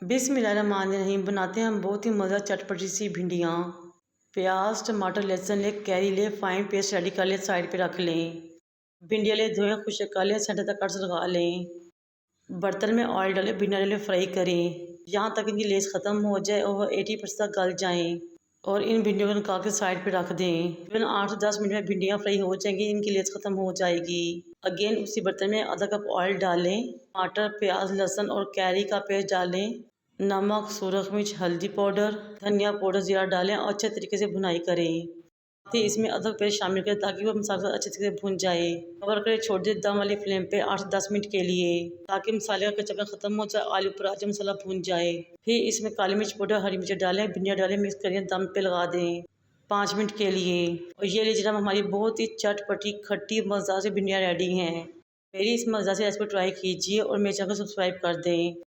बिस्मिल्लाहिर्रहमानिर्रहीम। बनाते हैं हम बहुत ही मज़ा चटपटी सी भिंडियाँ। प्याज, टमाटर, लहसुन ले, कैरी ले, फाइन पेस्ट रेडी कर लें, साइड पे रख लें। भिंडियाँ ले, धोएं, खुश्क कर लें, सेंटर तक कट लगा लें। बर्तन में ऑयल डालें, भिंडियाँ डालें, फ्राई करें यहाँ तक इनकी लेस ख़त्म हो जाए और वह 80% तक गल जाएँ और इन भिंडियों को निकाल के साइड पे रख दें। फिर 8 से 10 मिनट में भिंडियाँ फ्राई हो जाएंगी, इनकी लेस ख़त्म हो जाएगी। अगेन उसी बर्तन में आधा कप ऑयल डालें, टमाटर, प्याज, लहसुन और कैरी का पेस्ट डालें, नमक, सूरख मिर्च, हल्दी पाउडर, धनिया पाउडर, जीरा डालें और अच्छे तरीके से भुनाई करें। फिर इसमें अदरक पेस्ट शामिल करें ताकि वो मसाला अच्छे से भुन जाए। कवर करके छोड़ दें दम वाली फ्लेम पे 8 से 10 मिनट के लिए ताकि मसाले का कच्चापन खत्म हो जाए, आलू पर आज मसाला भुन जाए। फिर इसमें काली मिर्च पाउडर, हरी मिर्च डालें, भिंडियाँ डालें, मिक्स करिए, दम पे लगा दें 5 मिनट के लिए। और ये लीजिए जनाब हमारी बहुत ही चटपटी खट्टी मज़ेदार सी भिंडियाँ रेडी हैं। मेरी इस मज़ेदार सी रेसिपी ट्राई कीजिए और मेरे चैनल को सब्सक्राइब कर दें।